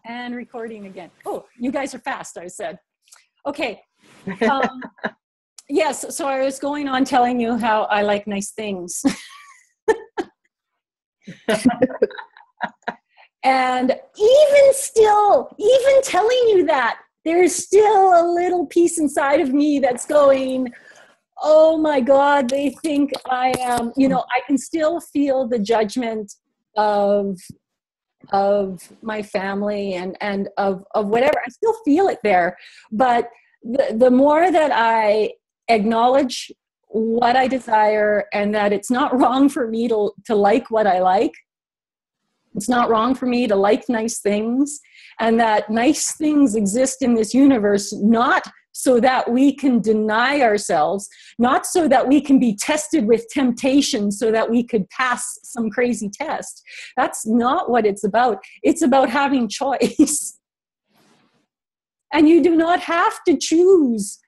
And recording again. Oh, you guys are fast, I said. Okay. Yes, so I was going on telling you how I like nice things. And even still, even telling you that, there's still a little piece inside of me that's going, oh my God, they think I am, I can still feel the judgment of my family and of whatever. I still feel it there. But the more that I acknowledge what I desire and that it's not wrong for me to like what I like, it's not wrong for me to like nice things, and that nice things exist in this universe, not so that we can deny ourselves, not so that we can be tested with temptation so that we could pass some crazy test. That's not what it's about. It's about having choice. And you do not have to choose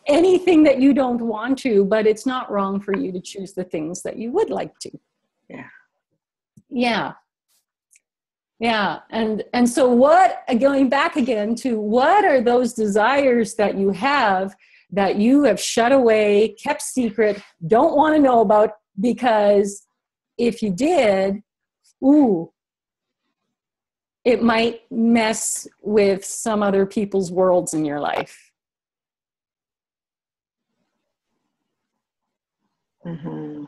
anything that you don't want to, but it's not wrong for you to choose the things that you would like to. Yeah. Yeah. Yeah. And so going back again to what are those desires that you have shut away, kept secret, don't want to know about, because if you did, it might mess with some other people's worlds in your life. Mm-hmm.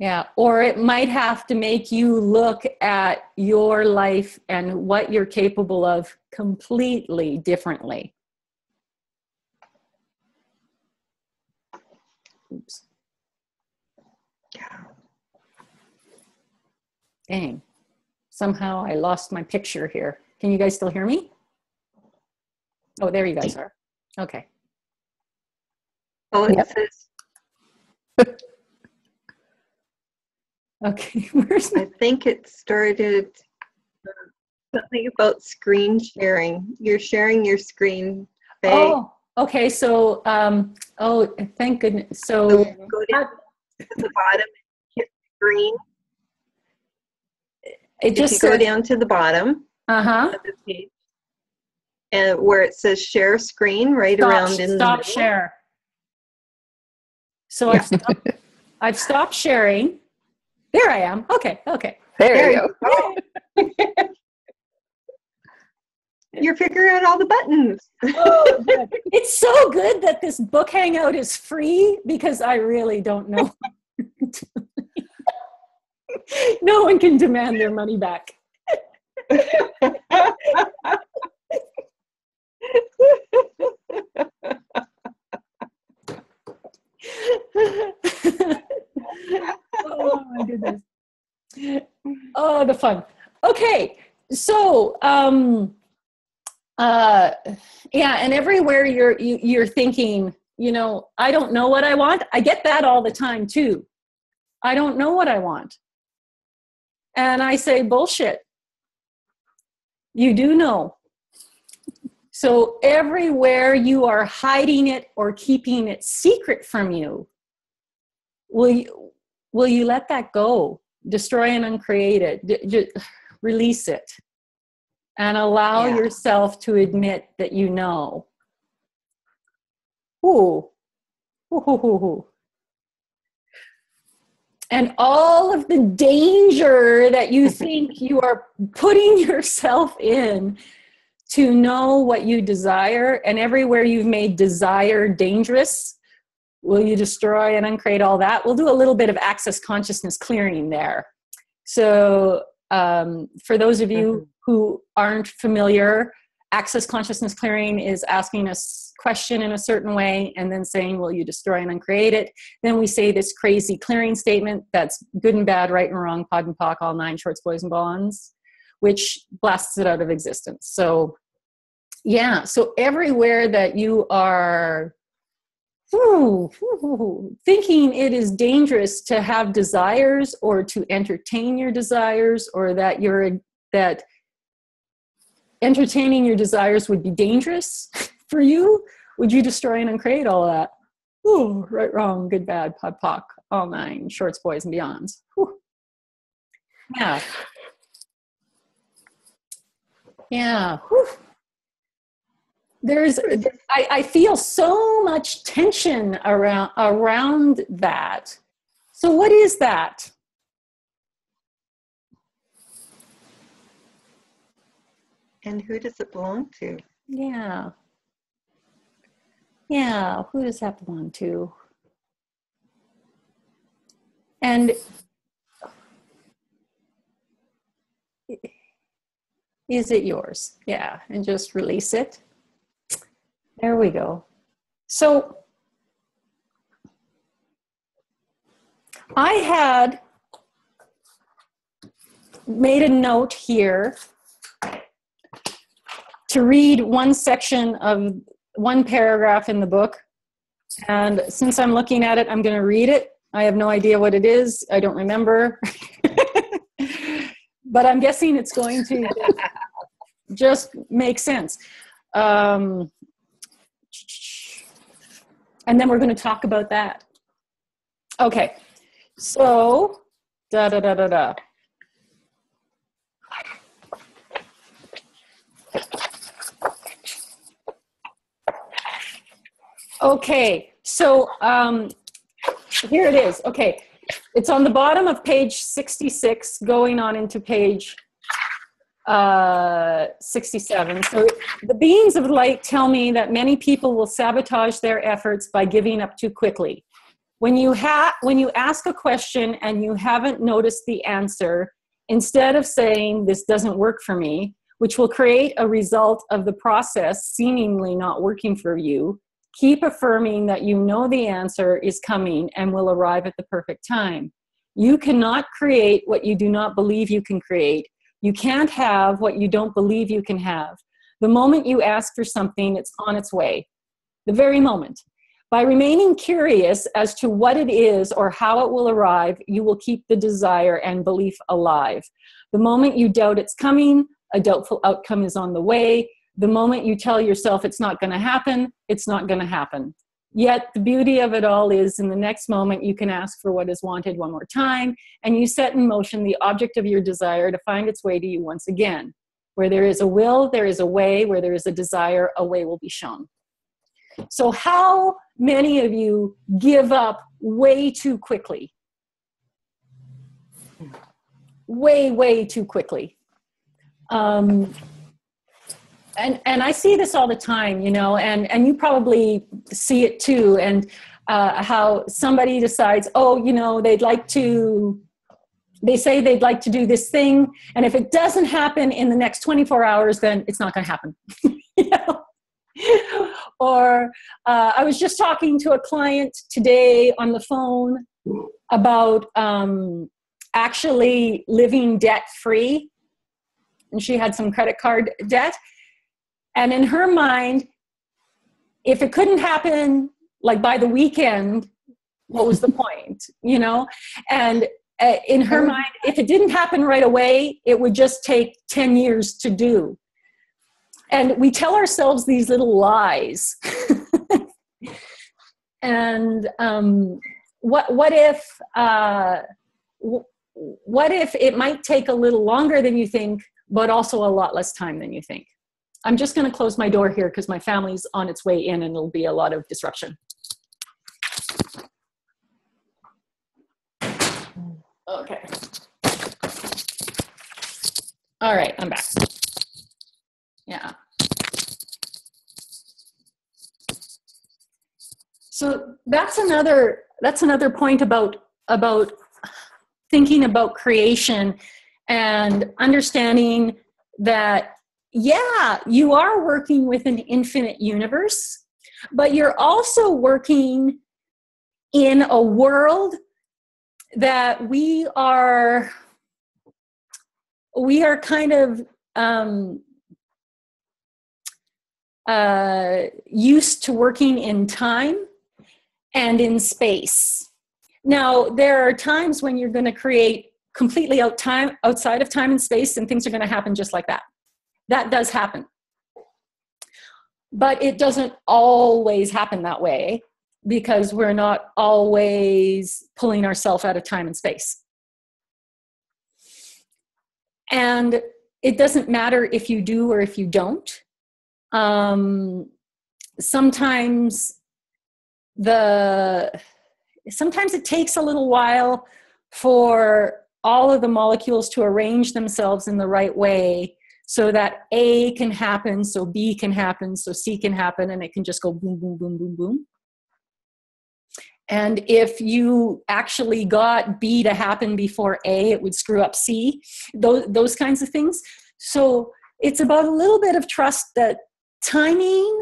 Yeah, or it might have to make you look at your life and what you're capable of completely differently. Oops. Yeah. Dang. Somehow I lost my picture here. Can you guys still hear me? Oh, there you guys are. Okay. Oh, it says... Okay, I think it started something about screen sharing. You're sharing your screen. Faye. Oh, okay. So, thank goodness. So go down to the bottom and hit screen. It just go down to the bottom of the page, and where it says share screen, around in the middle. Stop share. So yeah. I've stopped sharing. There I am. Okay. There you go. You're figuring out all the buttons. Oh, good. It's so good that this book hangout is free, because I really don't know. No one can demand their money back. Oh my goodness. Oh, the fun. Okay. So, yeah, and everywhere you're thinking, I don't know what I want. I get that all the time too. I don't know what I want. And I say, bullshit. You do know. So everywhere you are hiding it or keeping it secret from you, will you let that go? Destroy and uncreate it. Release it. And allow yourself to admit that you know. Ooh. Ooh. And all of the danger that you think you are putting yourself in to know what you desire, and everywhere you've made desire dangerous, will you destroy and uncreate all that? We'll do a little bit of access consciousness clearing there. So for those of you who aren't familiar, access consciousness clearing is asking a question in a certain way and then saying, will you destroy and uncreate it? Then we say this crazy clearing statement that's good and bad, right and wrong, pod and pock, all nine shorts, boys and bonds, which blasts it out of existence. So yeah, so everywhere that you are thinking it is dangerous to have desires or to entertain your desires, or that entertaining your desires would be dangerous for you, would you destroy and uncreate all of that? Ooh, right, wrong, good, bad, pod, poc, all nine, shorts, boys, and beyonds. Whew. Yeah. Yeah. Whew. I feel so much tension around that. So what is that? And who does it belong to? Yeah. Yeah, who does that belong to? And is it yours? Yeah, and just release it. There we go. So I had made a note here to read one section of one paragraph in the book. And since I'm looking at it, I'm going to read it. I have no idea what it is. I don't remember. But I'm guessing it's going to just make sense. And then we're going to talk about that. Okay. So, Okay, so here it is. Okay, it's on the bottom of page 66, going on into page 67. So the beings of light tell me that many people will sabotage their efforts by giving up too quickly. When you ask a question and you haven't noticed the answer, instead of saying, "This doesn't work for me," which will create a result of the process seemingly not working for you, keep affirming that you know the answer is coming and will arrive at the perfect time. You cannot create what you do not believe you can create. You can't have what you don't believe you can have. The moment you ask for something, it's on its way. The very moment. By remaining curious as to what it is or how it will arrive, you will keep the desire and belief alive. The moment you doubt it's coming, a doubtful outcome is on the way. The moment you tell yourself it's not going to happen, it's not going to happen. Yet the beauty of it all is in the next moment you can ask for what is wanted one more time, and you set in motion the object of your desire to find its way to you once again. Where there is a will, there is a way. Where there is a desire, a way will be shown. So how many of you give up way too quickly? Way too quickly. And I see this all the time, you know, and you probably see it too. And how somebody decides, oh, you know, they say they'd like to do this thing. And if it doesn't happen in the next 24 hours, then it's not going to happen. You know? Or I was just talking to a client today on the phone about actually living debt-free. And she had some credit card debt. And in her mind, if it couldn't happen like by the weekend, what was the point, you know? And in her mind, if it didn't happen right away, it would just take 10 years to do. And we tell ourselves these little lies. And what if it might take a little longer than you think, but also a lot less time than you think? I'm just going to close my door here because my family's on its way in and it'll be a lot of disruption. Okay. All right, I'm back. Yeah. So that's another point about thinking about creation and understanding that, yeah, you are working with an infinite universe, but you're also working in a world that we are kind of used to working in time and in space. Now, there are times when you're going to create completely outside of time and space, and things are going to happen just like that. That does happen. But it doesn't always happen that way because we're not always pulling ourselves out of time and space. And it doesn't matter if you do or if you don't. Sometimes it takes a little while for all of the molecules to arrange themselves in the right way so that A can happen, so B can happen, so C can happen, and it can just go boom, boom, boom, boom, boom. And if you actually got B to happen before A, it would screw up C, those kinds of things. So it's about a little bit of trust that timing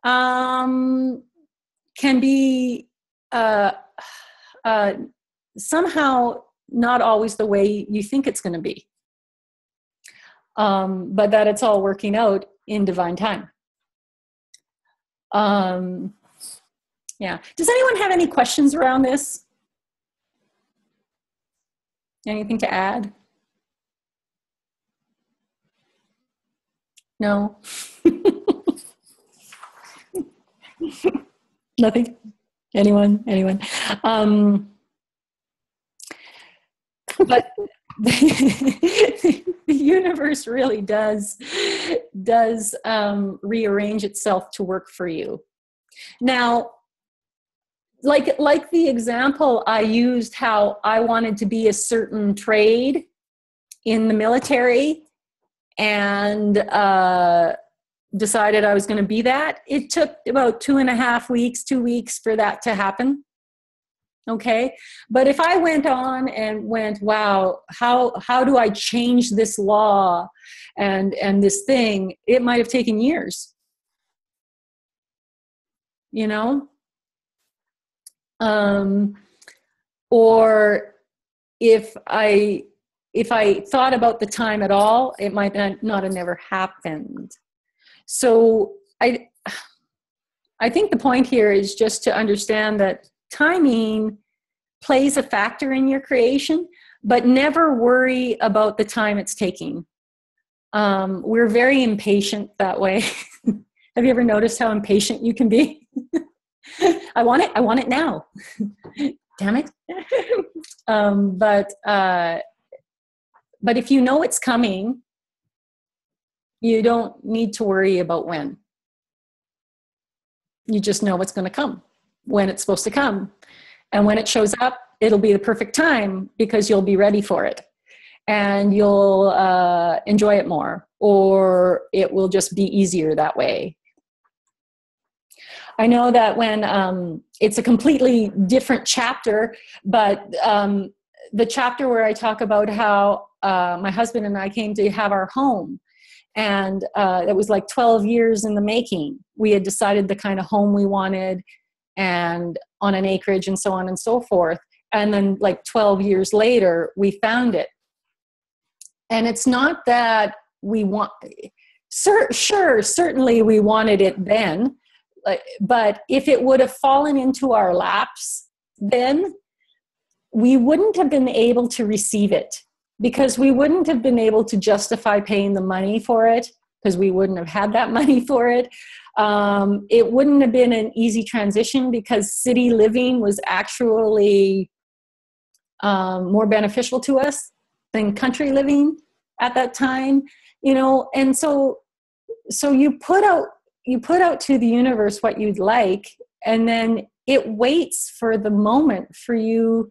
can be somehow not always the way you think it's going to be, but that it's all working out in divine time. Yeah. Does anyone have any questions around this? Anything to add? No? Nothing? Anyone? But the universe really does rearrange itself to work for you. Now, like the example I used, how I wanted to be a certain trade in the military and decided I was going to be that. It took about 2 weeks for that to happen. Okay. But if I went on and went, wow, how do I change this law and this thing? It might have taken years, you know? Or if I thought about the time at all, it might not have never happened. So I think the point here is just to understand that timing plays a factor in your creation, but never worry about the time it's taking. We're very impatient that way. Have you ever noticed how impatient you can be? I want it now. Damn it. But if you know it's coming, you don't need to worry about when. You just know it's going to come, when it's supposed to come. And when it shows up, it'll be the perfect time because you'll be ready for it. And you'll enjoy it more, or it will just be easier that way. I know that when it's a completely different chapter, but the chapter where I talk about how my husband and I came to have our home, and it was like 12 years in the making. We had decided the kind of home we wanted and on an acreage and so on and so forth. And then like 12 years later, we found it. And it's not that we want, certainly we wanted it then, but if it would have fallen into our laps then, we wouldn't have been able to receive it, because we wouldn't have been able to justify paying the money for it, because we wouldn't have had that money for it. It wouldn't have been an easy transition, because city living was actually more beneficial to us than country living at that time, you know. And so you put out to the universe what you'd like, and then it waits for the moment for you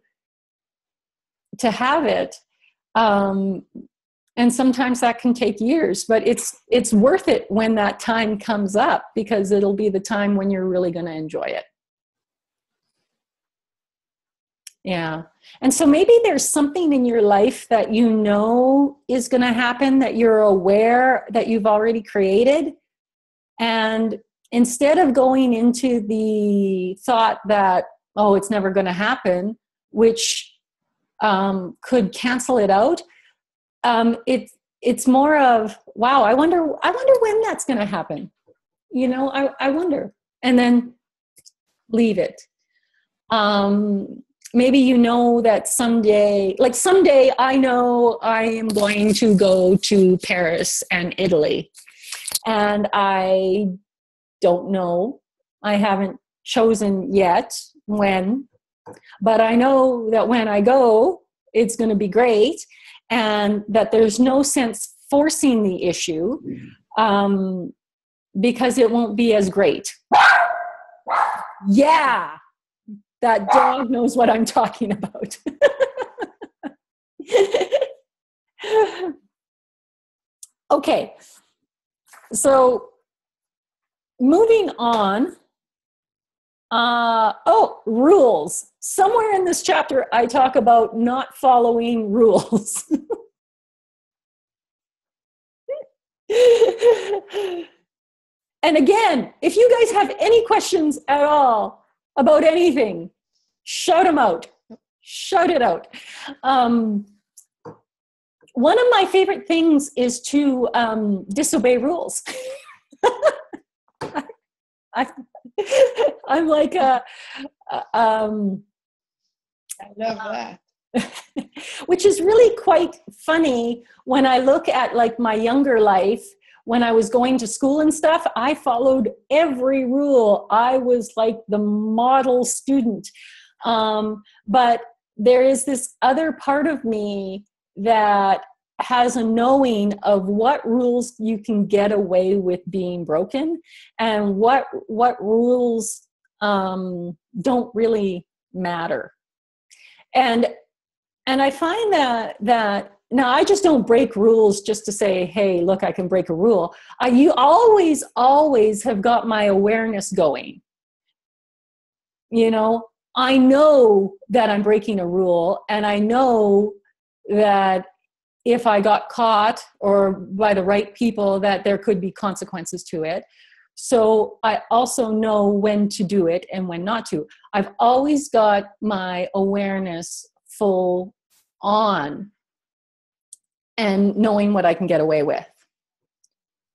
to have it. And sometimes that can take years, but it's worth it when that time comes up, because it'll be the time when you're really going to enjoy it. Yeah. And so maybe there's something in your life that you know is going to happen, that you're aware that you've already created. And instead of going into the thought that, oh, it's never going to happen, which could cancel it out, it's more of, wow, I wonder when that's going to happen. You know, I wonder. And then leave it. Maybe you know that someday I know I am going to go to Paris and Italy. And I don't know. I haven't chosen yet when, but I know that when I go, it's going to be great. and that there's no sense forcing the issue because it won't be as great. Yeah, that dog knows what I'm talking about. Okay, so moving on. Rules. Somewhere in this chapter, I talk about not following rules. And again, if you guys have any questions at all about anything, shout them out. Shout it out. One of my favorite things is to disobey rules. I'm like I love that. which is really quite funny when I look at like my younger life. When I was going to school and stuff, I followed every rule. I was like the model student. But there is this other part of me that has a knowing of what rules you can get away with being broken and what rules don't really matter. And I find that now I just don't break rules just to say, hey, look, I can break a rule. You always have got my awareness going. You know, I know that I'm breaking a rule, and I know that if I got caught or by the right people, that there could be consequences to it. So I also know when to do it and when not to. I've always got my awareness full on and knowing what I can get away with,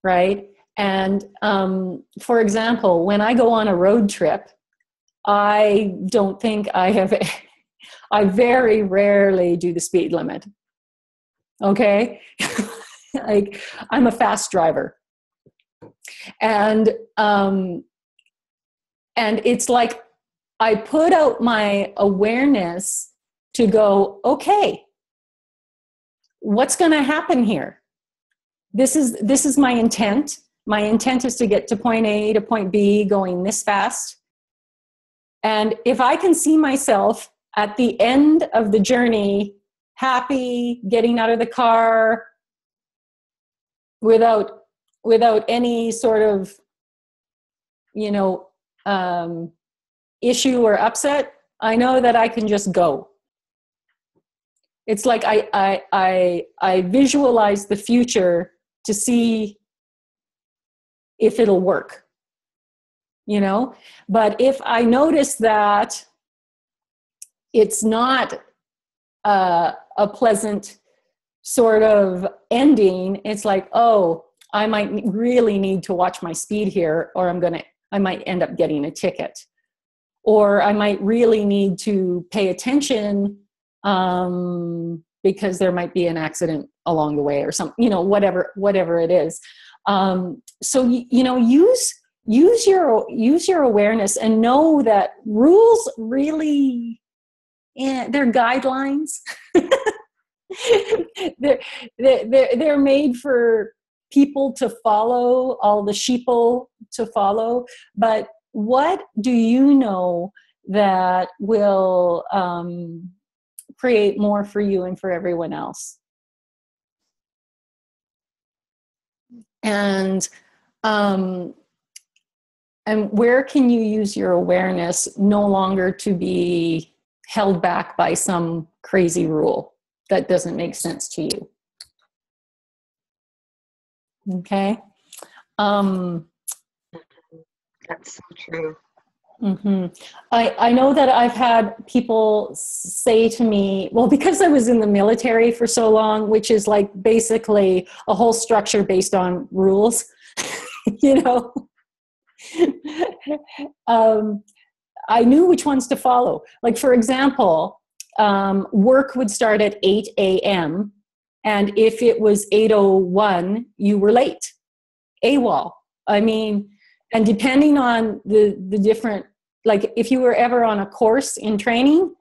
right? And for example, when I go on a road trip, I don't think I very rarely do the speed limit. Okay? Like, I'm a fast driver. And it's like I put out my awareness to go, okay, what's going to happen here? This is my intent. My intent is to get to point A to point B going this fast. And if I can see myself at the end of the journey, happy, getting out of the car without any sort of, issue or upset, I know that I can just go. It's like I visualize the future to see if it'll work, But if I notice that it's not a pleasant sort of ending, it's like, oh, I might really need to watch my speed here, or I might end up getting a ticket, or I might really need to pay attention because there might be an accident along the way or something, whatever it is. So use your awareness and know that rules really, they're guidelines. they're made for people to follow, all the sheeple to follow. But what do you know that will create more for you and for everyone else? And where can you use your awareness no longer to be held back by some crazy rule that doesn't make sense to you? Okay. That's so true. Mm-hmm. I know that I've had people say to me, well, because I was in the military for so long, which is like basically a whole structure based on rules, I knew which ones to follow. Like, for example, work would start at 8 a.m. And if it was 8:01, you were late. AWOL. I mean, and depending on the different, like if you were ever on a course in training,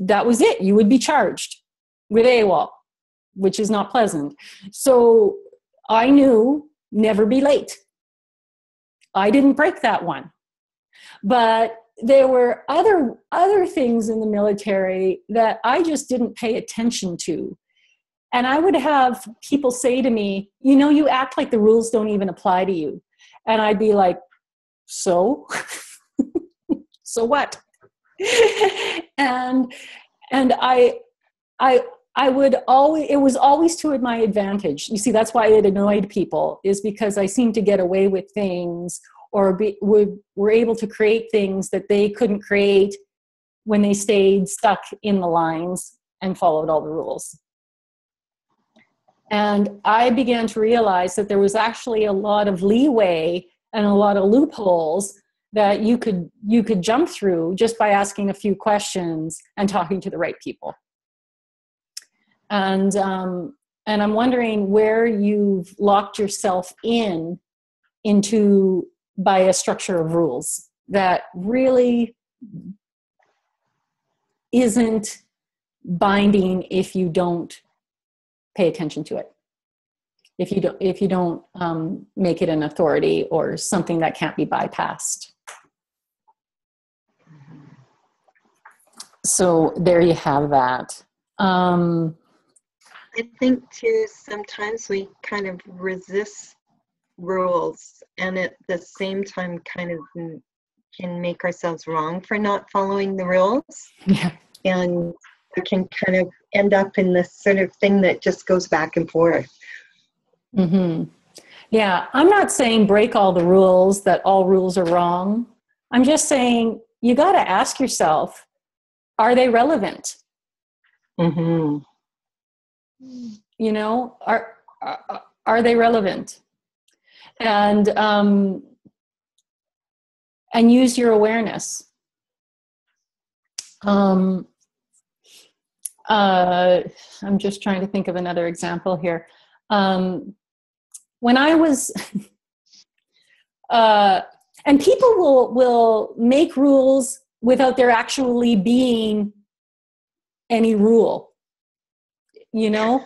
that was it. You would be charged with AWOL. which is not pleasant. So I knew never be late. I didn't break that one. But there were other things in the military that I just didn't pay attention to. And I would have people say to me, you know, you act like the rules don't even apply to you. And I'd be like, so? So what? and I would always, it was always to my advantage. You see, that's why it annoyed people, is because I seemed to get away with things, or were able to create things that they couldn't create when they stayed stuck in the lines and followed all the rules. And I began to realize that there was actually a lot of leeway and a lot of loopholes that you could jump through just by asking a few questions and talking to the right people. And I'm wondering where you've locked yourself into by a structure of rules that really isn't binding if you don't pay attention to it. If you don't make it an authority or something that can't be bypassed. So there you have that. I think too, sometimes we kind of resist rules, and at the same time kind of can make ourselves wrong for not following the rules. Yeah. And we can kind of end up in this sort of thing that just goes back and forth. Mm-hmm. Yeah, I'm not saying break all the rules, that all rules are wrong. I'm just saying you got to ask yourself, are they relevant? Mm-hmm. You know, are they relevant? And use your awareness. I'm just trying to think of another example here. When I was, and people will make rules without there actually being any rule. You know,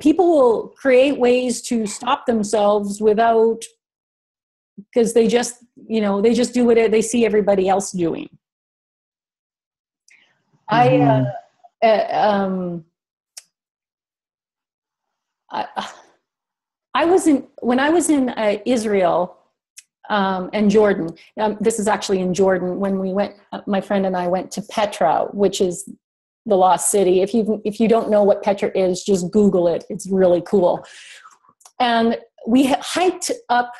people will create ways to stop themselves without, because they just do what they see everybody else doing. Mm-hmm. When I was in Israel and Jordan. This is actually in Jordan. When we went, my friend and I went to Petra, which is the lost city. If you don't know what Petra is, just Google it. It's really cool. And we hiked up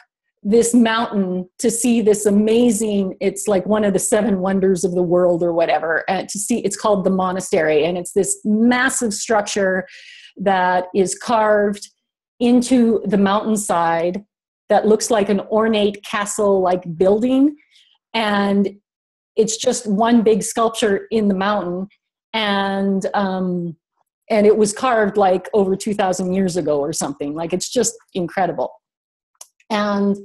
this mountain to see this amazing, it's like one of the 7 wonders of the world or whatever, and to see, it's called the monastery, and it's this massive structure that is carved into the mountainside that looks like an ornate castle-like building, and it's just one big sculpture in the mountain, and it was carved like over 2,000 years ago or something. Like, it's just incredible. And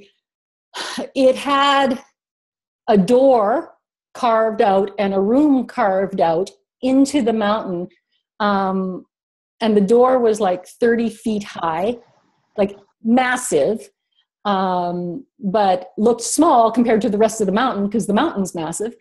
it had a door carved out and a room carved out into the mountain. And the door was like 30 feet high, like massive, but looked small compared to the rest of the mountain because the mountain's massive.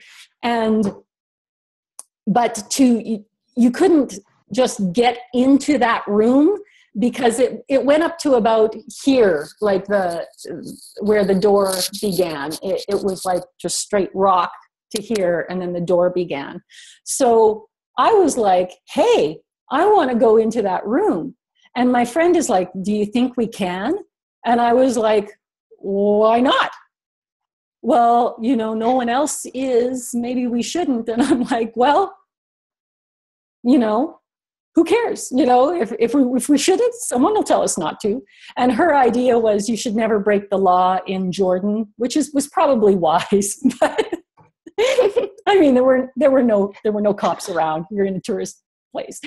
But you couldn't just get into that room because it went up to about here, like where the door began. It was like just straight rock to here, and then the door began. So I was like, hey, I want to go into that room. And my friend is like, do you think we can? And I was like, why not? Well, no one else is, maybe we shouldn't. And I'm like, well, who cares? If we shouldn't, someone will tell us not to. And her idea was you should never break the law in Jordan, which was probably wise. But I mean, there were no cops around. You're in a tourist place.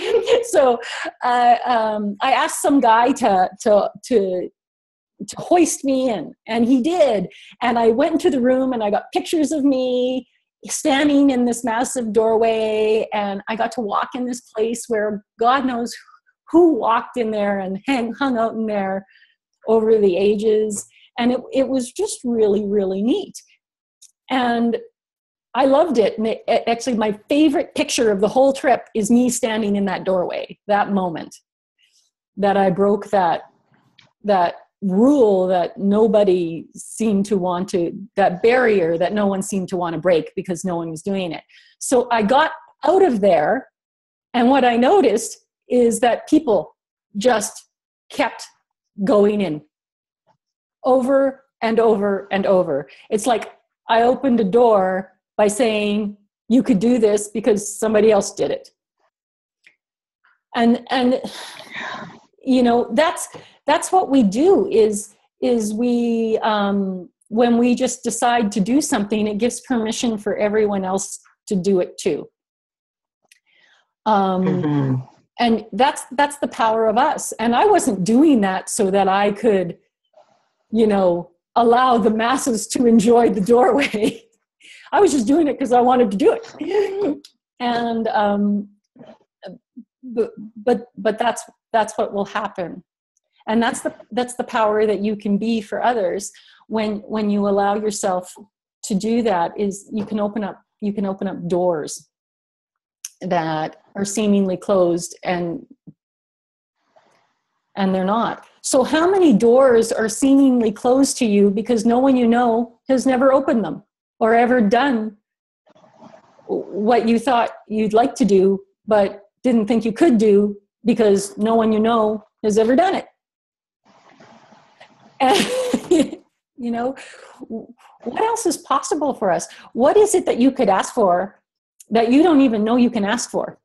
So I asked some guy to hoist me in, and he did. And I went into the room, and I got pictures of me standing in this massive doorway, and I got to walk in this place where God knows who walked in there and hung out in there over the ages. And it was just really, really neat. And I loved it. And actually, my favorite picture of the whole trip is me standing in that doorway, that moment that I broke that rule that nobody seemed to want to, that barrier that no one seemed to want to break because no one was doing it. So I got out of there, and what I noticed is that people just kept going in over and over and over. It's like I opened a door by saying, you could do this because somebody else did it. And you know, that's what we do is we, when we just decide to do something, it gives permission for everyone else to do it too. And that's the power of us. And I wasn't doing that so that I could, you know, allow the masses to enjoy the doorway. I was just doing it because I wanted to do it. And, but that's what will happen. And that's the power that you can be for others when you allow yourself to do that. Is you can open up doors that are seemingly closed, and they're not. So how many doors are seemingly closed to you because no one you know has never opened them or ever done what you thought you'd like to do but didn't think you could do because no one you know has ever done it? And, you know, what else is possible for us? What is it that you could ask for that you don't even know you can ask for?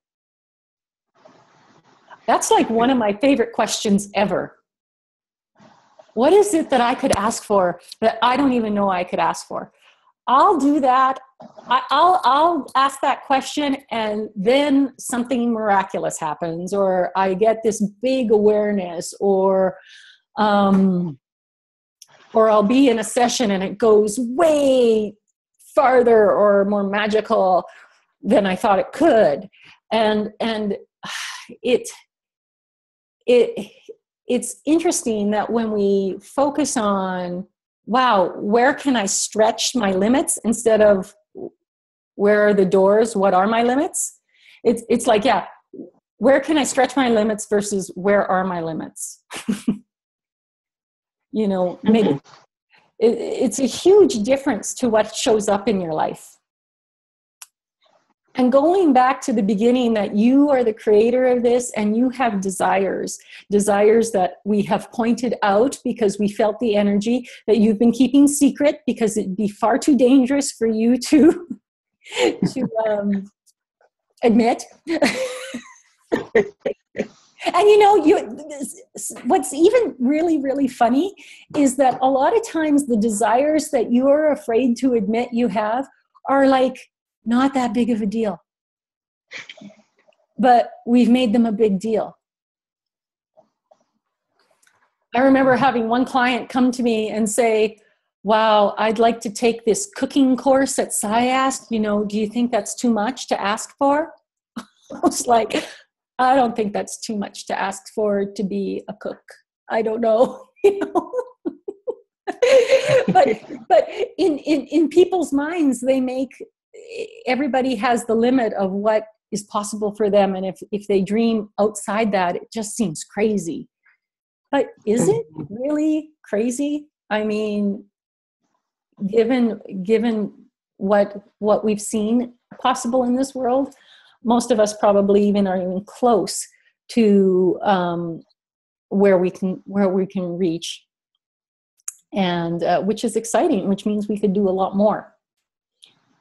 That's like one of my favorite questions ever. What is it that I could ask for that I don't even know I could ask for? I'll do that. I'll ask that question, and then something miraculous happens, or I get this big awareness, or I'll be in a session and it goes way farther or more magical than I thought it could. And it's interesting that when we focus on, wow, where can I stretch my limits instead of where are the doors? What are my limits? It's like, yeah, where can I stretch my limits versus where are my limits? You know, maybe it's a huge difference to what shows up in your life. And going back to the beginning, that you are the creator of this, and you have desires that we have pointed out because we felt the energy that you've been keeping secret because it'd be far too dangerous for you to admit. And you know, what's even really, really funny is that a lot of times the desires that you are afraid to admit you have are like not that big of a deal. But we've made them a big deal. I remember having one client come to me and say, wow, I'd like to take this cooking course at SciAsk. You know, do you think that's too much to ask for? I was like, I don't think that's too much to ask for to be a cook. I don't know. You know? but in people's minds, they make, everybody has the limit of what is possible for them. And if they dream outside that, it just seems crazy. But is it really crazy? I mean, given what we've seen possible in this world, most of us probably even are even close to where we can reach, and which is exciting, which means we could do a lot more,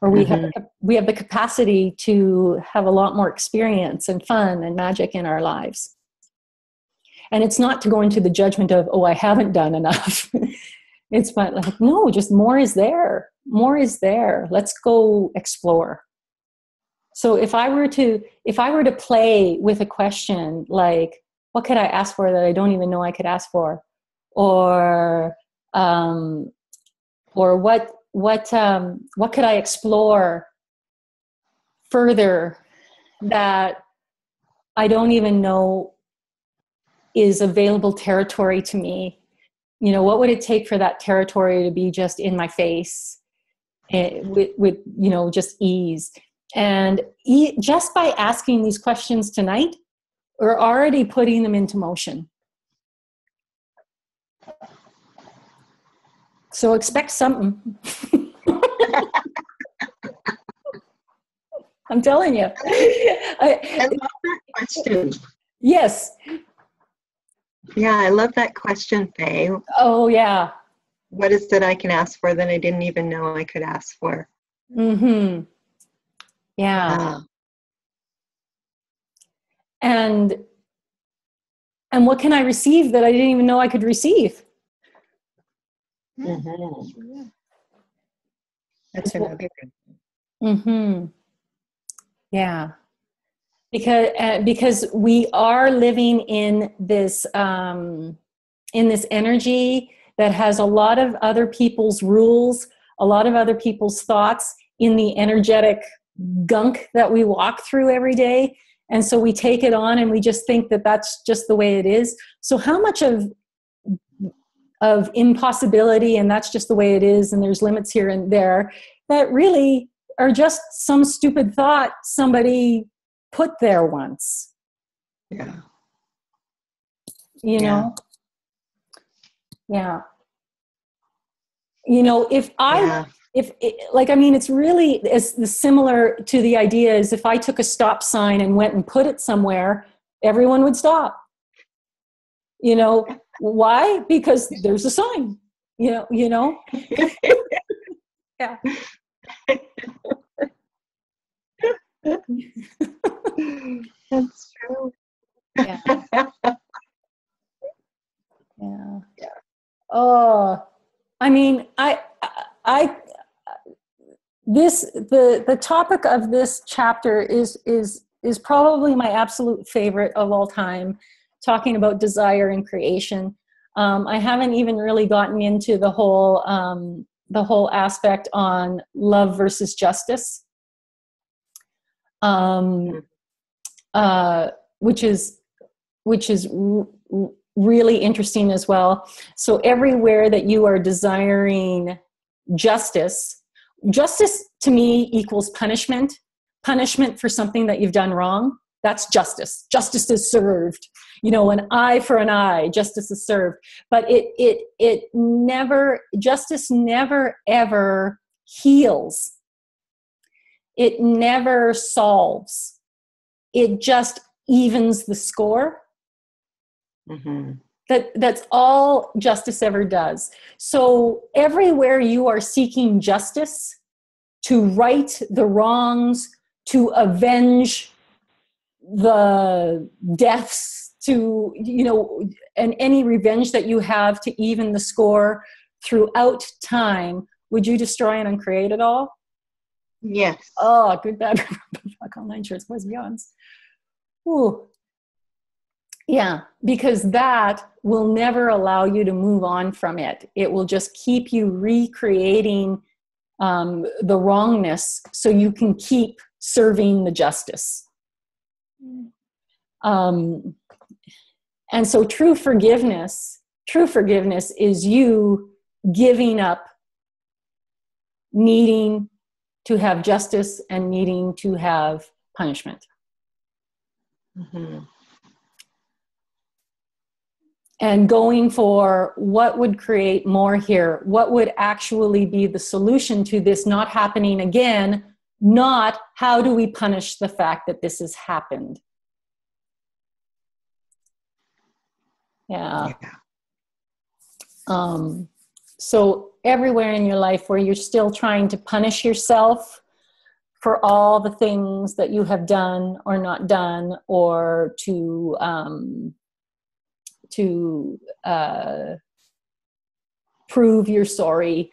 or we have the capacity to have a lot more experience and fun and magic in our lives. And it's not to go into the judgment of, oh, I haven't done enough. It's like, no, just more is there. More is there. Let's go explore. So if I were to play with a question like, what could I ask for that I don't even know I could ask for? Or what could I explore further that I don't even know is available territory to me? You know, what would it take for that territory to be just in my face with you know, just ease? And just by asking these questions tonight, we're already putting them into motion. So expect something. I'm telling you. I love that question. Yes. Yeah, I love that question, Faye. Oh, yeah. What is it I can ask for that I didn't even know I could ask for? Mm-hmm. Yeah. And what can I receive that I didn't even know I could receive? Mm-hmm. That's another good one. Mm-hmm. Yeah. Because we are living in this energy that has a lot of other people's rules, a lot of other people's thoughts in the energetic gunk that we walk through every day. And so we take it on and we just think that that's just the way it is. So how much of impossibility and that's just the way it is and there's limits here and there that really are just some stupid thought somebody put there once. Yeah. You know? Yeah. You know, if it's really as similar to the idea as if I took a stop sign and went and put it somewhere, everyone would stop. You know, why? Because there's a sign, you know? Yeah. That's true. Yeah. Yeah. Yeah. Oh, I mean, the topic of this chapter is probably my absolute favorite of all time, talking about desire and creation. I haven't even really gotten into the whole aspect on love versus justice, which is really interesting as well. So everywhere that you are desiring justice to me equals punishment for something that you've done wrong. That's justice. Justice is served. You know, an eye for an eye, justice is served. But justice never ever heals. It never solves. It just evens the score. Mm-hmm. That's all justice ever does. So everywhere you are seeking justice to right the wrongs, to avenge the deaths, to, you know, and any revenge that you have to even the score throughout time, would you destroy and uncreate it all? Yes. Oh, good, bad, fuck, all nine shirts, boys, beyonds. Ooh. Yeah, because that will never allow you to move on from it. It will just keep you recreating the wrongness so you can keep serving the justice. And so true forgiveness is you giving up needing to have justice and needing to have punishment. Mm-hmm. And going for what would create more here, what would actually be the solution to this not happening again, not how do we punish the fact that this has happened. Yeah. So everywhere in your life where you're still trying to punish yourself for all the things that you have done or not done, or to prove you're sorry,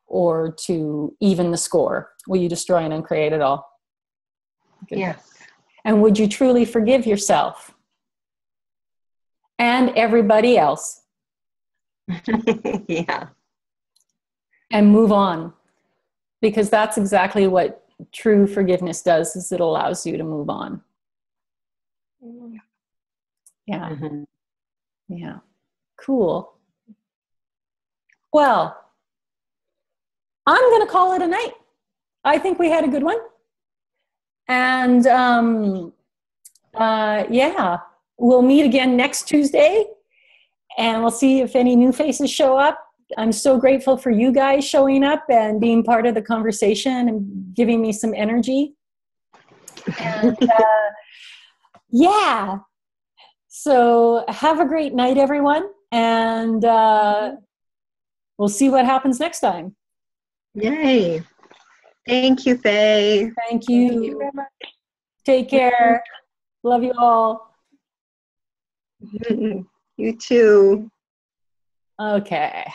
or to even the score, will you destroy and uncreate it all? Yes. And would you truly forgive yourself and everybody else? Yeah. And move on, because that's exactly what true forgiveness does, is it allows you to move on. Yeah. Mm-hmm. Yeah. Cool. Well, I'm going to call it a night. I think we had a good one. And yeah, we'll meet again next Tuesday, and we'll see if any new faces show up. I'm so grateful for you guys showing up and being part of the conversation and giving me some energy. And yeah, so have a great night, everyone. And we'll see what happens next time. Yay. Thank you, Faye. Thank you. Thank you very much. Take care. Love you all. You too. Okay.